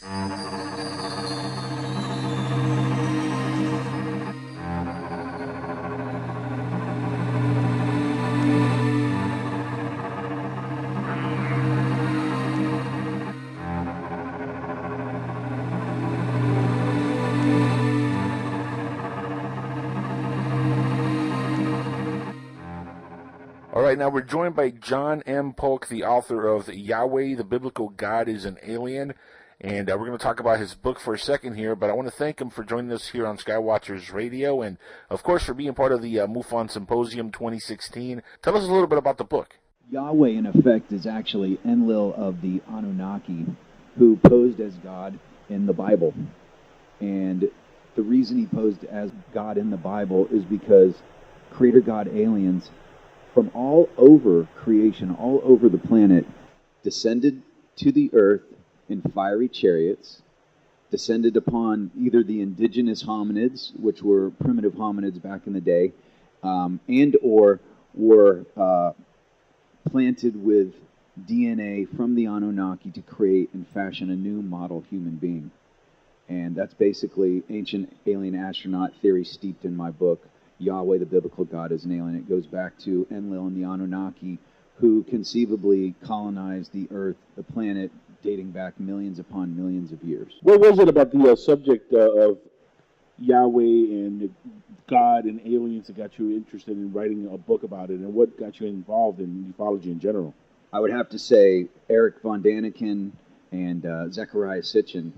All right, now we're joined by John M. Polk, the author of Yahweh, the Biblical God is an Alien. And we're going to talk about his book for a second here, but I want to thank him for joining us here on Skywatchers Radio and, of course, for being part of the Mufon Symposium 2016. Tell us a little bit about the book. Yahweh, in effect, is actually Enlil of the Anunnaki, who posed as God in the Bible. And the reason he posed as God in the Bible is because Creator God aliens from all over creation, all over the planet, descended to the earth in fiery chariots, descended upon either the indigenous hominids, which were primitive hominids back in the day, and or were planted with DNA from the Anunnaki to create and fashion a new model human being. And that's basically ancient alien astronaut theory steeped in my book, Yahweh, the Biblical God is an Alien. It goes back to Enlil and the Anunnaki, who conceivably colonized the Earth, the planet, dating back millions upon millions of years. What was it about the subject of Yahweh and God and aliens that got you interested in writing a book about it, and what got you involved in ufology in general? I would have to say Eric von Daniken and Zechariah Sitchin,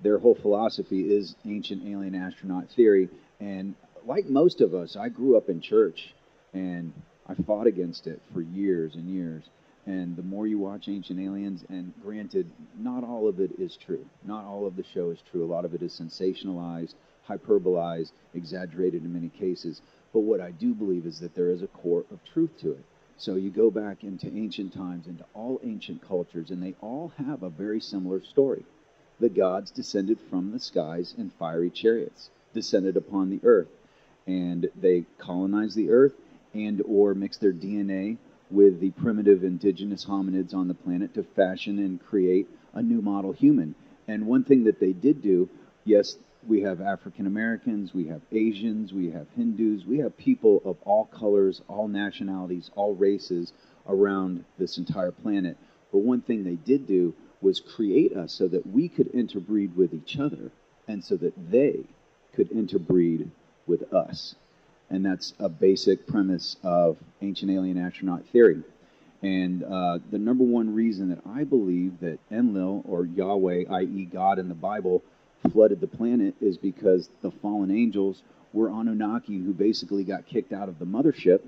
their whole philosophy is ancient alien astronaut theory. And like most of us, I grew up in church, and I fought against it for years and years. And the more you watch Ancient Aliens, and granted, not all of it is true. Not all of the show is true. A lot of it is sensationalized, hyperbolized, exaggerated in many cases. But what I do believe is that there is a core of truth to it. So you go back into ancient times, into all ancient cultures, and they all have a very similar story. The gods descended from the skies in fiery chariots, descended upon the earth, and they colonized the earth and or mixed their DNA with the primitive indigenous hominids on the planet to fashion and create a new model human. And one thing that they did do, yes, we have African Americans, we have Asians, we have Hindus, we have people of all colors, all nationalities, all races around this entire planet. But one thing they did do was create us so that we could interbreed with each other, and so that they could interbreed with us. And that's a basic premise of ancient alien astronaut theory. And the number one reason that I believe that Enlil, or Yahweh, i.e. God in the Bible, flooded the planet is because the fallen angels were Anunnaki who basically got kicked out of the mothership,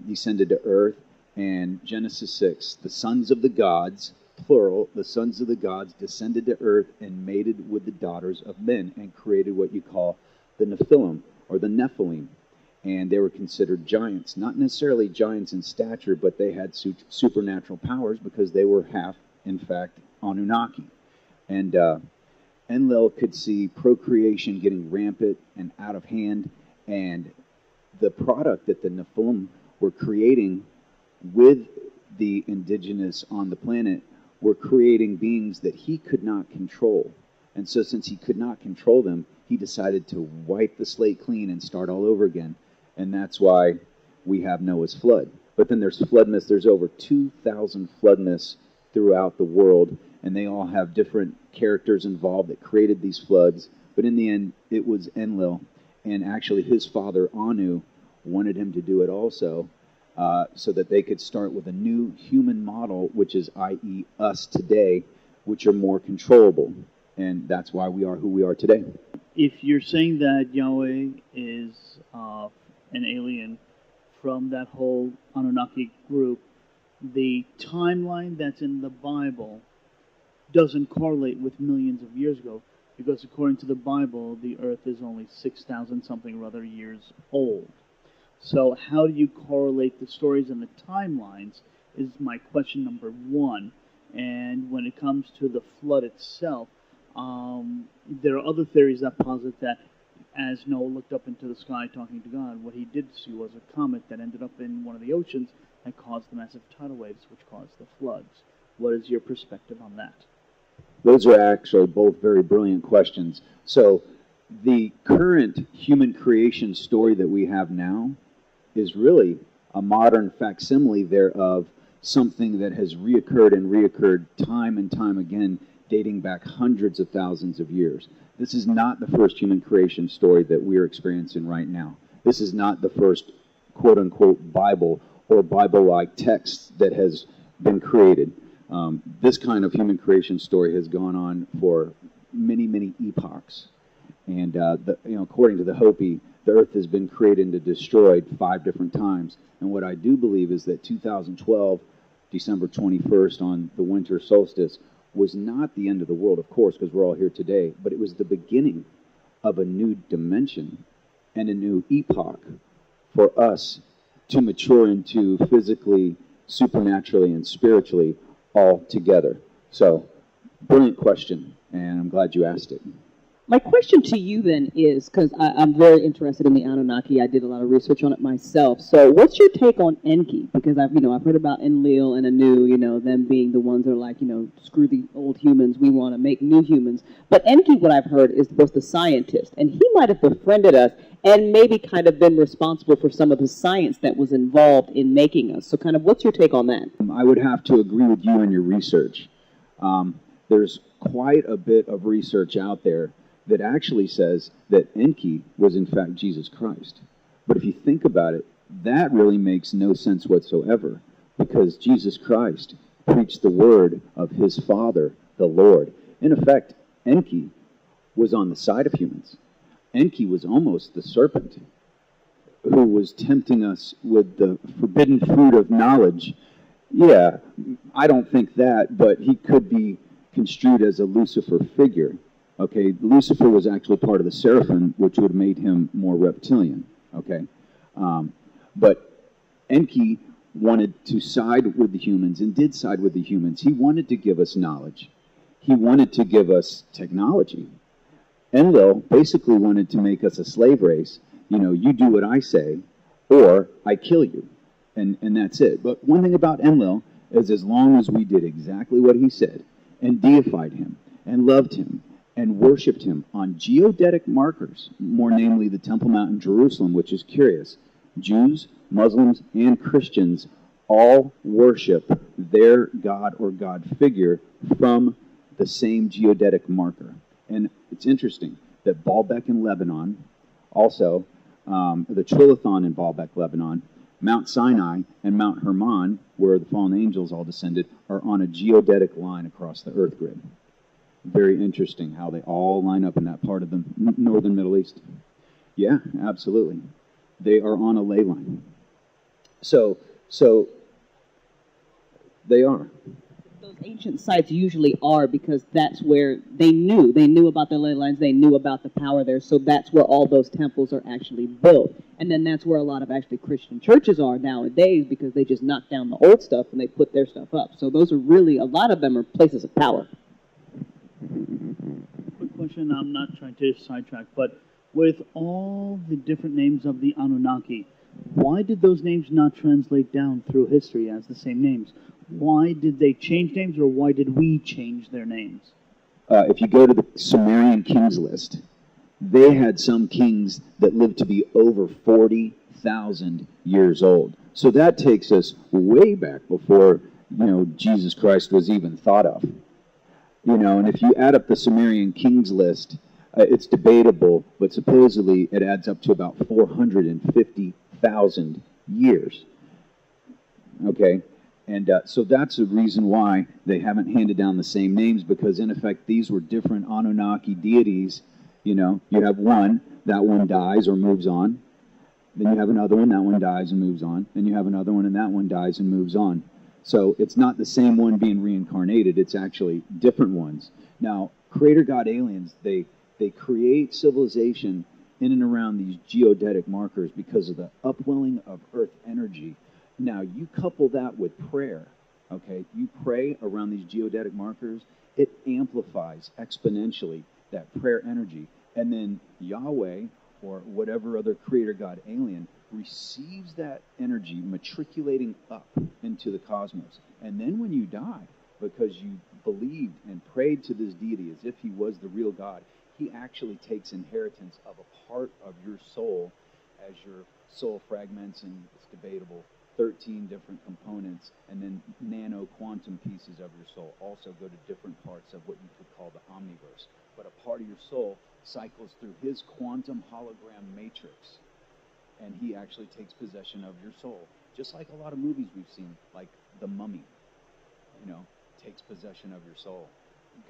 descended to earth, and Genesis 6, the sons of the gods, plural, the sons of the gods descended to earth and mated with the daughters of men and created what you call the Nephilim, or the Nephilim. And they were considered giants, not necessarily giants in stature, but they had supernatural powers because they were half, in fact, Anunnaki. And Enlil could see procreation getting rampant and out of hand, and the product that the Nephilim were creating with the indigenous on the planet were creating beings that he could not control. And so since he could not control them, he decided to wipe the slate clean and start all over again. And that's why we have Noah's flood. But then there's flood myths. There's over 2,000 flood myths throughout the world, and they all have different characters involved that created these floods. But in the end, it was Enlil. And actually his father, Anu, wanted him to do it also, so that they could start with a new human model, which is, i.e., us today, which are more controllable. And that's why we are who we are today. If you're saying that Yahweh is an alien from that whole Anunnaki group, the timeline that's in the Bible doesn't correlate with millions of years ago, because according to the Bible, the Earth is only 6,000 something or other years old. So how do you correlate the stories and the timelines is my question number one. And when it comes to the flood itself, there are other theories that posit that as Noah looked up into the sky talking to God, what he did see was a comet that ended up in one of the oceans and caused the massive tidal waves which caused the floods. What is your perspective on that? Those are actually both very brilliant questions. So the current human creation story that we have now is really a modern facsimile thereof, something that has reoccurred and reoccurred time and time again, dating back hundreds of thousands of years. This is not the first human creation story that we're experiencing right now. This is not the first quote-unquote Bible or Bible-like text that has been created. This kind of human creation story has gone on for many, many epochs. And according to the Hopi, the earth has been created and destroyed 5 different times. And what I do believe is that 2012, December 21st, on the winter solstice, was not the end of the world, of course, because we're all here today, but it was the beginning of a new dimension and a new epoch for us to mature into physically, supernaturally, and spiritually all together. So, brilliant question, and I'm glad you asked it. My question to you then is, because I'm very interested in the Anunnaki, I did a lot of research on it myself. So what's your take on Enki? Because I've heard about Enlil and Anu, them being the ones that are like, screw the old humans, we want to make new humans. But Enki, what I've heard, was the scientist, and he might have befriended us and maybe kind of been responsible for some of the science that was involved in making us. So kind of what's your take on that? I would have to agree with you in your research. There's quite a bit of research out there that actually says that Enki was in fact Jesus Christ. But if you think about it, that really makes no sense whatsoever, because Jesus Christ preached the word of his Father, the Lord. In effect, Enki was on the side of humans. Enki was almost the serpent who was tempting us with the forbidden fruit of knowledge. Yeah, I don't think that, but he could be construed as a Lucifer figure. Okay, Lucifer was actually part of the seraphim, which would have made him more reptilian. Okay, but Enki wanted to side with the humans and did side with the humans. He wanted to give us knowledge. He wanted to give us technology. Enlil basically wanted to make us a slave race. You do what I say, or I kill you, and that's it. But one thing about Enlil is, as long as we did exactly what he said and deified him and loved him and worshipped him on geodetic markers, more namely the Temple Mount in Jerusalem, which is curious. Jews, Muslims, and Christians all worship their god or god figure from the same geodetic marker. And it's interesting that Baalbek in Lebanon, also the Trilithon in Baalbek, Lebanon, Mount Sinai, and Mount Hermon, where the fallen angels all descended, are on a geodetic line across the earth grid. Very interesting how they all line up in that part of the northern Middle East. Yeah, absolutely. They are on a ley line. So they are. Those ancient sites usually are, because that's where they knew about the ley lines, they knew about the power there, so that's where all those temples are actually built. And then that's where a lot of actually Christian churches are nowadays, because they just knock down the old stuff and they put their stuff up. So those are really, a lot of them are places of power. Quick question, I'm not trying to sidetrack, but with all the different names of the Anunnaki, why did those names not translate down through history as the same names? Why did they change names, or why did we change their names? If you go to the Sumerian kings list, they had some kings that lived to be over 40,000 years old. So that takes us way back before, Jesus Christ was even thought of. And if you add up the Sumerian kings list, it's debatable, but supposedly it adds up to about 450,000 years. Okay? And so that's the reason why they haven't handed down the same names, because in effect these were different Anunnaki deities. You have one, that one dies or moves on. Then you have another one, that one dies and moves on. Then you have another one, and that one dies and moves on. So it's not the same one being reincarnated, it's actually different ones. Now, Creator God aliens, they create civilization in and around these geodetic markers because of the upwelling of earth energy. Now, you couple that with prayer, okay? You pray around these geodetic markers, it amplifies exponentially that prayer energy. And then Yahweh, or whatever other Creator God alien, receives that energy matriculating up into the cosmos. And then when you die, because you believed and prayed to this deity as if he was the real God, he actually takes inheritance of a part of your soul as your soul fragments, and it's debatable, 13 different components, and then nano-quantum pieces of your soul also go to different parts of what you could call the omniverse. But a part of your soul cycles through his quantum hologram matrix, and he actually takes possession of your soul. Just like a lot of movies we've seen, like The Mummy, takes possession of your soul.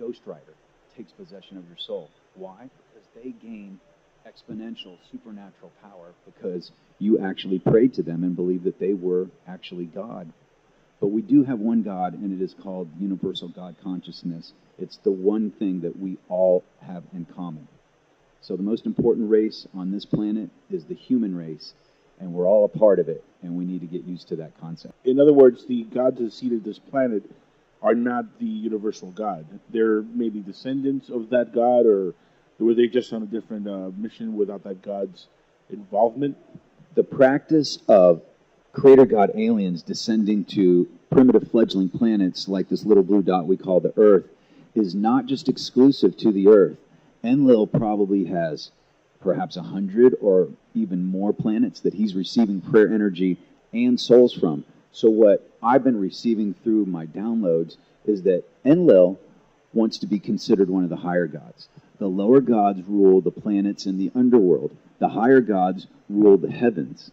Ghost Rider takes possession of your soul. Why? Because they gain exponential supernatural power because you actually prayed to them and believed that they were actually God. But we do have one God, and it is called universal God consciousness. It's the one thing that we all have in common. So the most important race on this planet is the human race, and we're all a part of it, and we need to get used to that concept. In other words, the gods that seeded this planet are not the universal God. They're maybe descendants of that God, or were they just on a different mission without that God's involvement? The practice of creator God aliens descending to primitive fledgling planets like this little blue dot we call the Earth is not just exclusive to the Earth. Enlil probably has perhaps 100 or even more planets that he's receiving prayer energy and souls from. So what I've been receiving through my downloads is that Enlil wants to be considered one of the higher gods. The lower gods rule the planets in the underworld. The higher gods rule the heavens.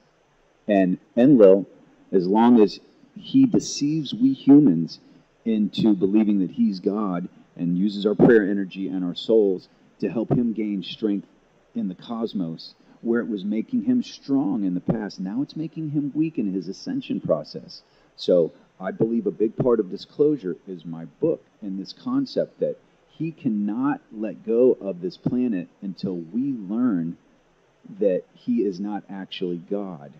And Enlil, as long as he deceives we humans into believing that he's God and uses our prayer energy and our souls to help him gain strength in the cosmos, where it was making him strong in the past, now it's making him weak in his ascension process. So I believe a big part of disclosure is my book and this concept that he cannot let go of this planet until we learn that he is not actually God.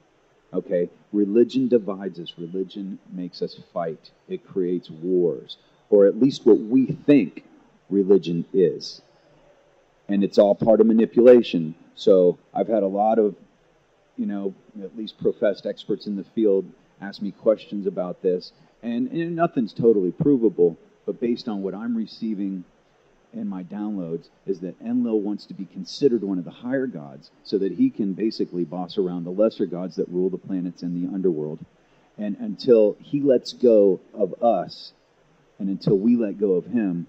Okay? Religion divides us. Religion makes us fight. It creates wars. Or at least what we think religion is. And it's all part of manipulation. So I've had a lot of, at least professed experts in the field ask me questions about this. And nothing's totally provable, but based on what I'm receiving in my downloads is that Enlil wants to be considered one of the higher gods so that he can basically boss around the lesser gods that rule the planets in the underworld. And until he lets go of us, and until we let go of him,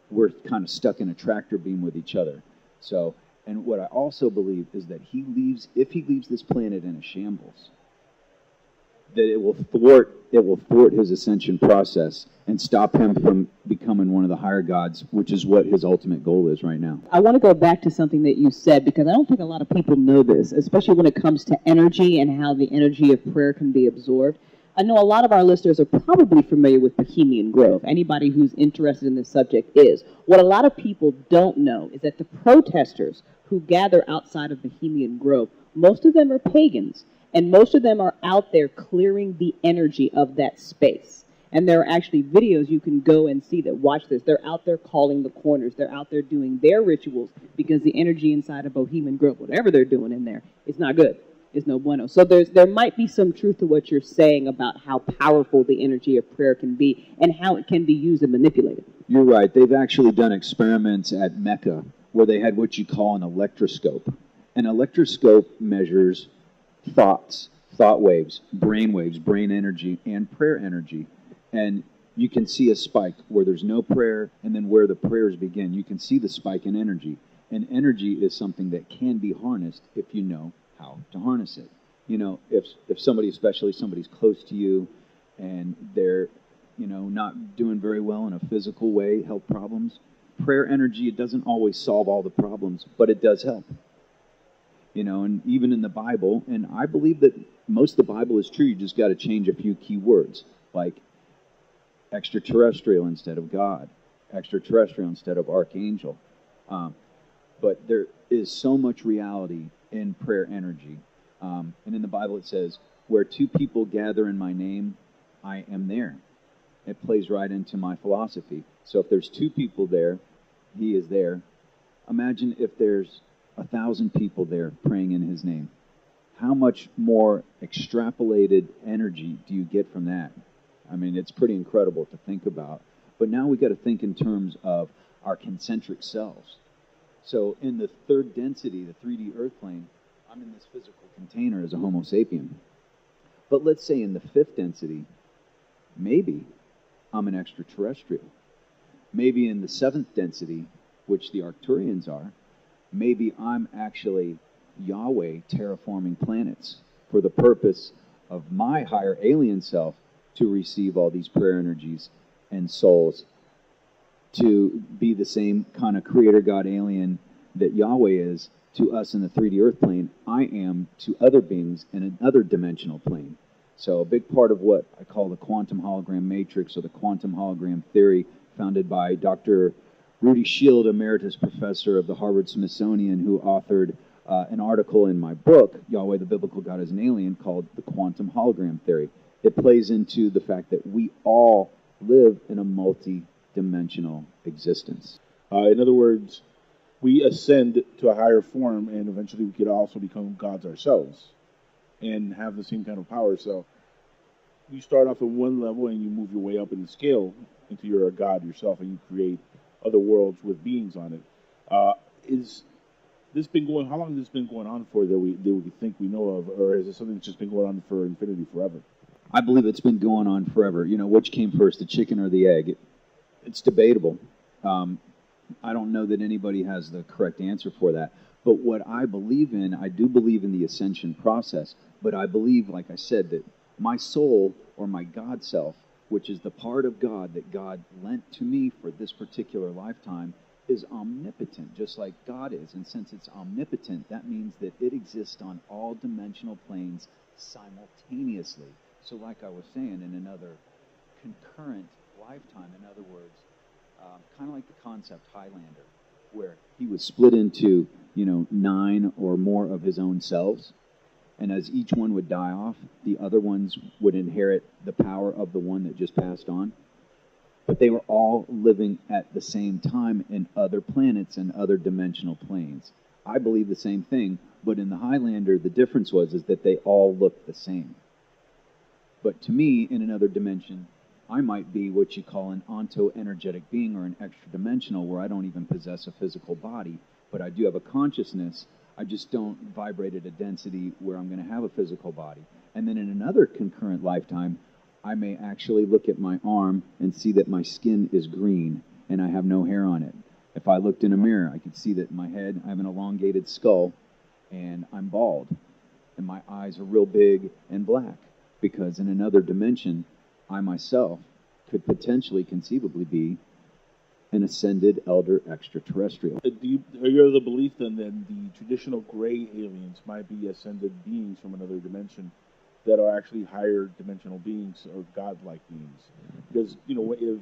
we're kind of stuck in a tractor beam with each other. So, and what I also believe is that if he leaves this planet in a shambles, that it will thwart his ascension process and stop him from becoming one of the higher gods, which is what his ultimate goal is right now. I want to go back to something that you said, because I don't think a lot of people know this, especially when it comes to energy and how the energy of prayer can be absorbed. I know a lot of our listeners are probably familiar with Bohemian Grove. Anybody who's interested in this subject is. What a lot of people don't know is that the protesters who gather outside of Bohemian Grove, most of them are pagans, and most of them are out there clearing the energy of that space. And there are actually videos you can go and see that watch this. They're out there calling the corners. They're out there doing their rituals because the energy inside of Bohemian Grove, whatever they're doing in there, is not good. It's no bueno. So there might be some truth to what you're saying about how powerful the energy of prayer can be and how it can be used and manipulated. You're right. They've actually done experiments at Mecca where they had what you call an electroscope. An electroscope measures thoughts, thought waves, brain energy, and prayer energy. And you can see a spike where there's no prayer, and then where the prayers begin. You can see the spike in energy. And energy is something that can be harnessed if you know how to harness it. If somebody, especially somebody's close to you, and they're, not doing very well in a physical way, health problems, prayer energy, it doesn't always solve all the problems, but it does help. And even in the Bible, and I believe that most of the Bible is true, you just got to change a few key words, like extraterrestrial instead of God, extraterrestrial instead of archangel. But there is so much reality in prayer energy. And in the Bible it says, where two people gather in my name, I am there. It plays right into my philosophy. So if there's two people there, he is there. Imagine if there's 1,000 people there praying in his name. How much more extrapolated energy do you get from that? I mean, it's pretty incredible to think about. But now we got to think in terms of our concentric selves. So in the third density, the 3D earth plane, I'm in this physical container as a Homo sapien. But let's say in the fifth density, maybe I'm an extraterrestrial. Maybe in the seventh density, which the Arcturians are, maybe I'm actually Yahweh terraforming planets for the purpose of my higher alien self to receive all these prayer energies and souls, to be the same kind of creator God alien that Yahweh is to us in the 3D earth plane. I am to other beings in another dimensional plane. So a big part of what I call the quantum hologram matrix, or the quantum hologram theory, founded by Dr. Rudy Shield, emeritus professor of the Harvard Smithsonian, who authored an article in my book, Yahweh, the Biblical God is an Alien, called the quantum hologram theory. It plays into the fact that we all live in a multi-dimensional existence. In other words, we ascend to a higher form, and eventually we could also become gods ourselves and have the same kind of power. So you start off at one level and you move your way up in the scale until you're a god yourself, and you create other worlds with beings on it. Is this been going? How long has this been going on for that we think we know of, or is it something that's just been going on for infinity forever? I believe it's been going on forever. You know, which came first, the chicken or the egg? It's debatable. I don't know that anybody has the correct answer for that. But what I believe in, I do believe in the ascension process. But I believe, like I said, that my soul, or my God self, which is the part of God that God lent to me for this particular lifetime, is omnipotent, just like God is. And since it's omnipotent, that means that it exists on all dimensional planes simultaneously. So like I was saying, in another concurrent lifetime, in other words, kind of like the concept Highlander, where he was split into, 9 or more of his own selves. And as each one would die off, the other ones would inherit the power of the one that just passed on. But they were all living at the same time in other planets and other dimensional planes. I believe the same thing, but in the Highlander, the difference is that they all looked the same. But to me, in another dimension, I might be what you call an onto-energetic being, or an extra-dimensional, where I don't even possess a physical body, but I do have a consciousness. I just don't vibrate at a density where I'm going to have a physical body. And then in another concurrent lifetime, I may actually look at my arm and see that my skin is green and I have no hair on it. If I looked in a mirror, I could see that in my head I have an elongated skull and I'm bald. And my eyes are real big and black, because in another dimension, I myself could potentially, conceivably be an ascended elder extraterrestrial. Are you of the belief then that the traditional gray aliens might be ascended beings from another dimension that are actually higher dimensional beings, or godlike beings? Because, if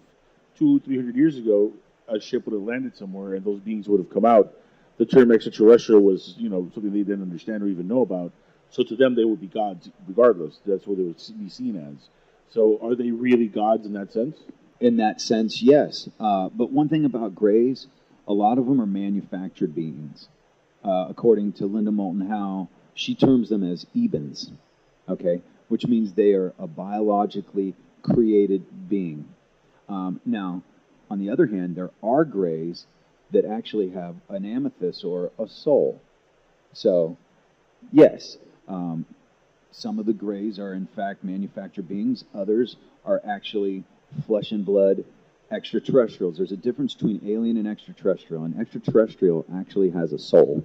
200-300 years ago a ship would have landed somewhere and those beings would have come out, the term extraterrestrial was, something they didn't understand or even know about. So to them, they would be gods regardless. That's what they would be seen as. So are they really gods in that sense? In that sense, yes. But one thing about grays, a lot of them are manufactured beings. According to Linda Moulton Howe, she terms them as ebens, okay, which means they are a biologically created being. Now, on the other hand, there are grays that actually have an amethyst or a soul. So, yes, some of the grays are in fact manufactured beings. Others are actually flesh and blood extraterrestrials. There's a difference between alien and extraterrestrial. An extraterrestrial actually has a soul,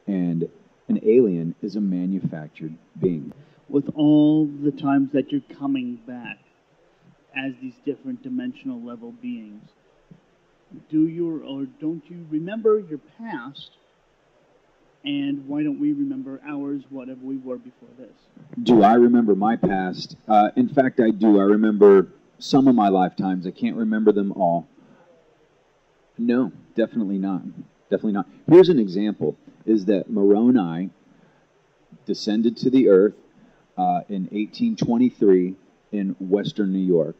and an alien is a manufactured being. With all the times that you're coming back as these different dimensional level beings, do you or don't you remember your past? And why don't we remember ours, whatever we were before this? Do I remember my past? In fact, I do. I remember some of my lifetimes. I can't remember them all. No, definitely not. Definitely not. Here's an example, is that Moroni descended to the earth in 1823 in western New York.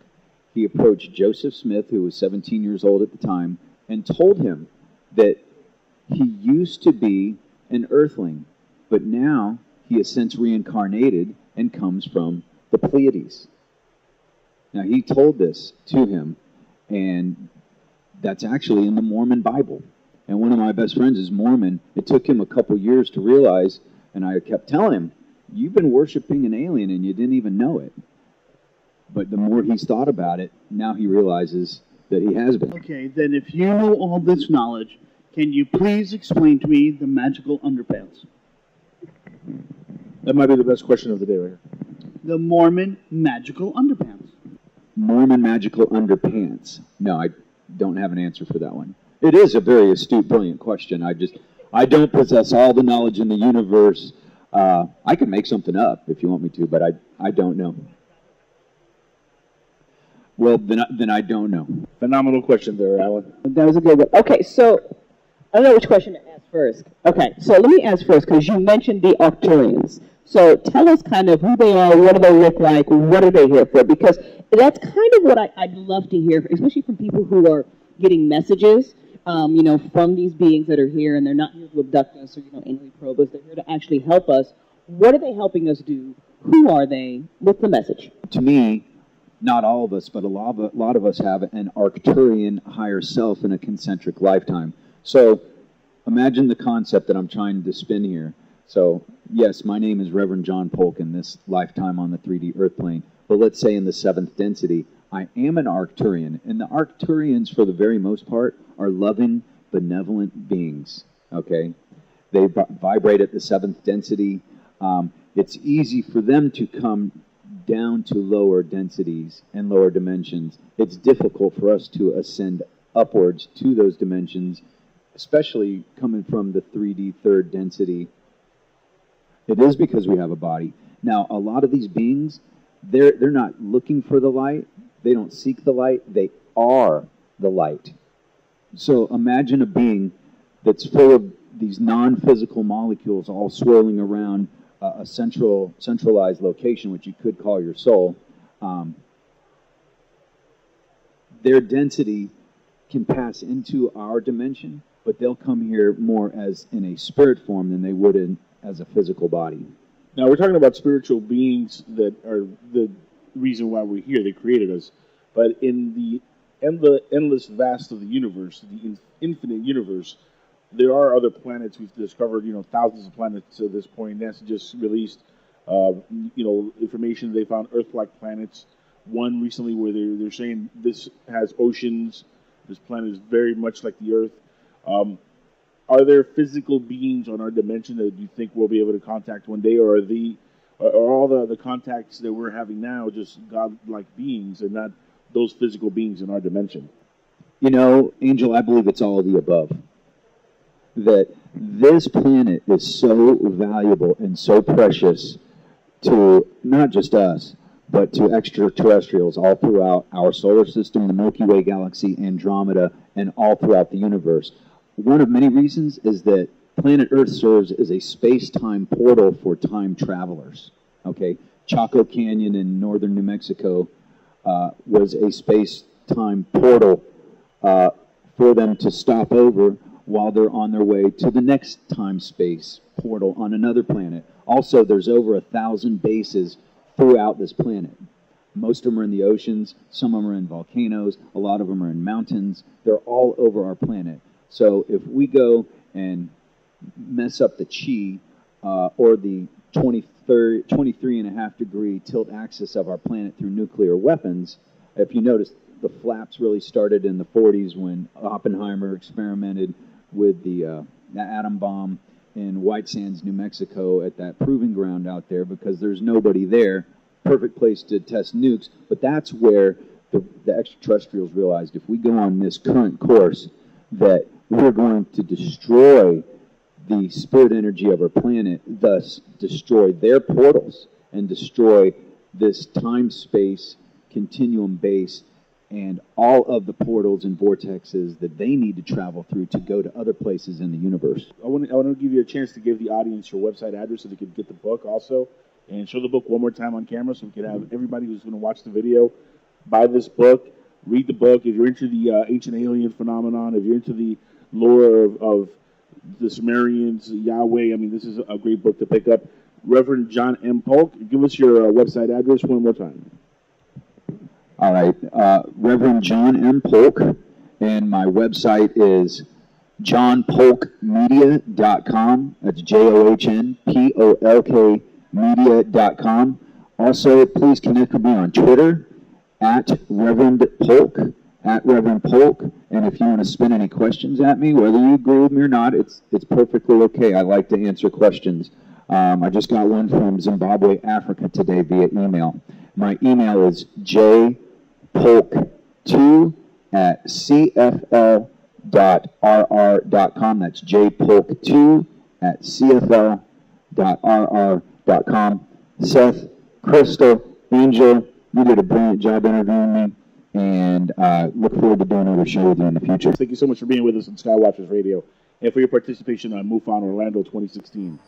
He approached Joseph Smith, who was 17 years old at the time, and told him that he used to be an earthling, but now he has since reincarnated and comes from the Pleiades. Now, he told this to him, And that's actually in the Mormon Bible. And one of my best friends is Mormon. It took him a couple years to realize, and I kept telling him, you've been worshiping an alien and you didn't even know it. But the more he's thought about it, now he realizes that he has been. Okay, then if you know all this knowledge, can you please explain to me the magical underpants? That might be the best question of the day right here. The Mormon magical underpants. Mormon magical underpants. No, I don't have an answer for that one. It is a very astute, brilliant question. I don't possess all the knowledge in the universe. I can make something up if you want me to, but I don't know. Well, then I don't know. Phenomenal question there, Alan. That was a good one. Okay, so I don't know which question to ask first. Okay, so let me ask first, because you mentioned the Arcturians. So tell us kind of who they are, what do they look like, what are they here for? Because that's kind of what I'd love to hear, especially from people who are getting messages, from these beings that are here, and they're not here to abduct us or, anally probe us. They're here to actually help us. What are they helping us do? Who are they? What's the message? To me, not all of us, but a lot of us have an Arcturian higher self in a concentric lifetime. So imagine the concept that I'm trying to spin here. So, yes, my name is Reverend John Polk in this lifetime on the 3D Earth plane. But let's say in the 7th density, I am an Arcturian. And the Arcturians, for the very most part, are loving, benevolent beings. Okay? They vibrate at the 7th density. It's easy for them to come down to lower densities and lower dimensions. It's difficult for us to ascend upwards to those dimensions, especially coming from the 3D 3rd density. It is because we have a body. Now, a lot of these beings, they're not looking for the light. They don't seek the light. They are the light. So imagine a being that's full of these non-physical molecules all swirling around a centralized location, which you could call your soul. Their density can pass into our dimension, but they'll come here more as in a spirit form than they would as a physical body. Now, we're talking about spiritual beings that are the reason why we're here. They created us. But in the endless vast of the universe, the infinite universe, there are other planets. We've discovered, thousands of planets at this point. NASA just released, information. They found Earth-like planets. One recently where they're saying this has oceans. This planet is very much like the Earth. Are there physical beings on our dimension that you think we'll be able to contact one day, or are all the contacts that we're having now just God-like beings and not those physical beings in our dimension? Angel, I believe it's all of the above. That this planet is so valuable and so precious to not just us, but to extraterrestrials all throughout our solar system, the Milky Way galaxy, Andromeda, and all throughout the universe. One of many reasons is that planet Earth serves as a space-time portal for time travelers. Okay, Chaco Canyon in northern New Mexico was a space-time portal for them to stop over while they're on their way to the next time-space portal on another planet. Also, there's over 1,000 bases throughout this planet. Most of them are in the oceans, some of them are in volcanoes, a lot of them are in mountains. They're all over our planet. So if we go and mess up the chi or the 23.5 degree tilt axis of our planet through nuclear weapons, if you notice, the flaps really started in the 40s when Oppenheimer experimented with the atom bomb in White Sands, New Mexico at that proving ground out there because there's nobody there. Perfect place to test nukes. But that's where the extraterrestrials realized if we go on this current course that we're going to destroy the spirit energy of our planet, thus destroy their portals and destroy this time-space continuum base and all of the portals and vortexes that they need to travel through to go to other places in the universe. I want to give you a chance to give the audience your website address so they could get the book also, and show the book one more time on camera so we can have everybody who's going to watch the video buy this book, read the book. If you're into the ancient alien phenomenon, if you're into the lore of the Sumerians, Yahweh, this is a great book to pick up. Reverend John M. Polk, give us your website address one more time. All right. Reverend John M. Polk, and my website is johnpolkmedia.com. That's JOHNPOLK media.com. Also, please connect with me on Twitter at Reverend Polk, and if you want to spin any questions at me, whether you agree with me or not, it's perfectly okay. I like to answer questions. I just got one from Zimbabwe, Africa today via email. My email is jpolk2@cfl.rr.com. That's jpolk2@cfl.rr.com. Seth, Crystal, Angel, you did a brilliant job interviewing me, and look forward to doing another show with you in the future. Thank you so much for being with us on Skywatchers Radio and for your participation on Mufon Orlando 2016.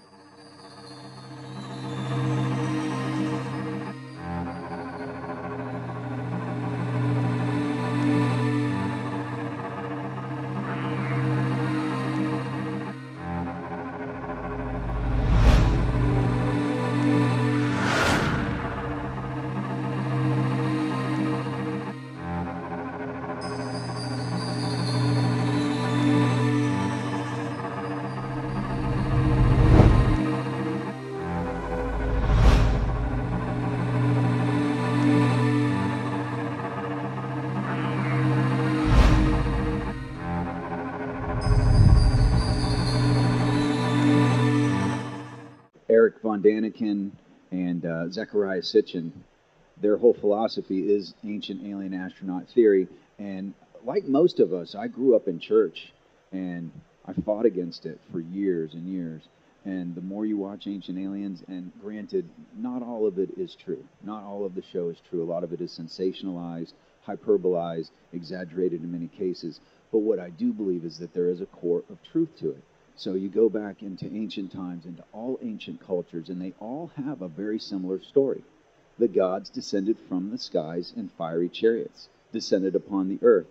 Von Daniken and Zechariah Sitchin, their whole philosophy is ancient alien astronaut theory. And like most of us, I grew up in church, and I fought against it for years and years. And the more you watch Ancient Aliens, and granted, not all of it is true. Not all of the show is true. A lot of it is sensationalized, hyperbolized, exaggerated in many cases. But what I do believe is that there is a core of truth to it. So you go back into ancient times, into all ancient cultures, and they all have a very similar story. The gods descended from the skies in fiery chariots, descended upon the earth,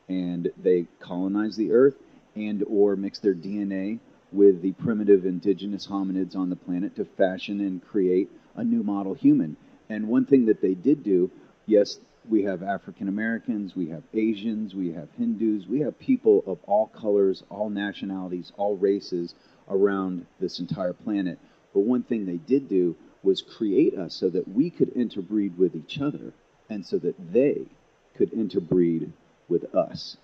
and they colonized the earth and or mixed their DNA with the primitive indigenous hominids on the planet to fashion and create a new model human. And one thing that they did do, yes, we have African Americans, we have Asians, we have Hindus, we have people of all colors, all nationalities, all races around this entire planet. But one thing they did do was create us so that we could interbreed with each other, and so that they could interbreed with us.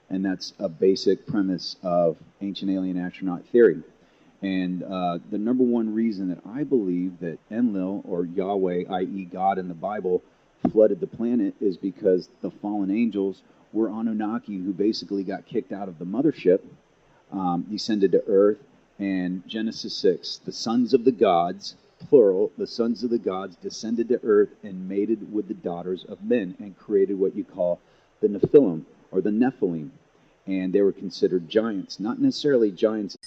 And that's a basic premise of ancient alien astronaut theory. And the number one reason that I believe that Enlil, or Yahweh, i.e. God in the Bible, flooded the planet is because the fallen angels were Anunnaki who basically got kicked out of the mothership, descended to earth, and Genesis 6, the sons of the gods, plural, the sons of the gods descended to earth and mated with the daughters of men and created what you call the Nephilim, or the Nephilim. And they were considered giants, not necessarily giants.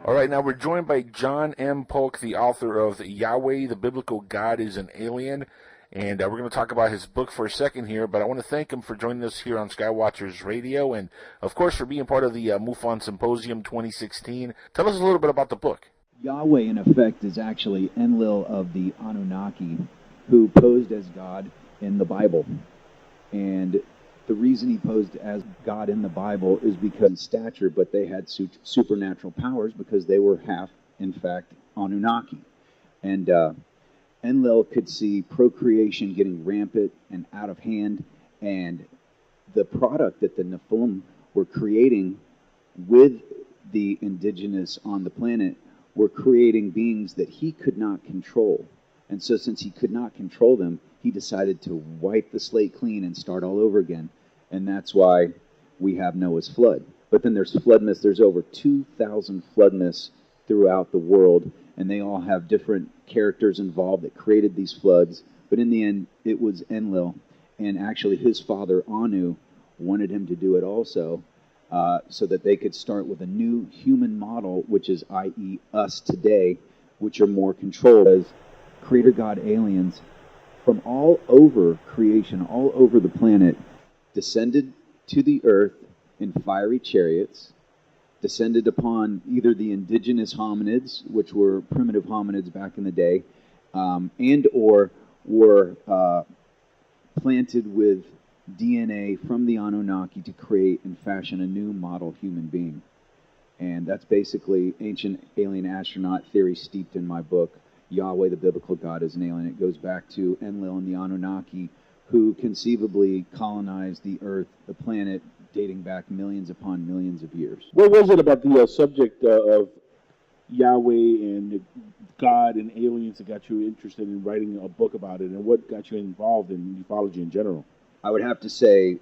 All right, now we're joined by John M. Polk, the author of Yahweh, the Biblical God is an Alien. And we're going to talk about his book for a second here, but I want to thank him for joining us here on Skywatchers Radio and, of course, for being part of the Mufon Symposium 2016. Tell us a little bit about the book. Yahweh, in effect, is actually Enlil of the Anunnaki, who posed as God in the Bible. And the reason he posed as God in the Bible is because of stature, but they had supernatural powers because they were half, in fact, Anunnaki. And Enlil could see procreation getting rampant and out of hand, and the product that the Nephilim were creating with the indigenous on the planet were creating beings that he could not control. And so since he could not control them, he decided to wipe the slate clean and start all over again. And that's why we have Noah's flood. But then there's flood myths. There's over 2,000 flood myths throughout the world, and they all have different characters involved that created these floods. But in the end, it was Enlil, and actually his father, Anu, wanted him to do it also. so that they could start with a new human model, which is, i.e., us today, which are more controlled as Creator God aliens from all over creation, all over the planet, descended to the earth in fiery chariots, descended upon either the indigenous hominids, which were primitive hominids back in the day, and or were planted with DNA from the Anunnaki to create and fashion a new model human being. And that's basically ancient alien astronaut theory steeped in my book, Yahweh, the Biblical God is an Alien. It goes back to Enlil and the Anunnaki, who conceivably colonized the Earth, the planet, dating back millions upon millions of years. What was it about the subject of Yahweh and God and aliens that got you interested in writing a book about it, and what got you involved in ufology in general? I would have to say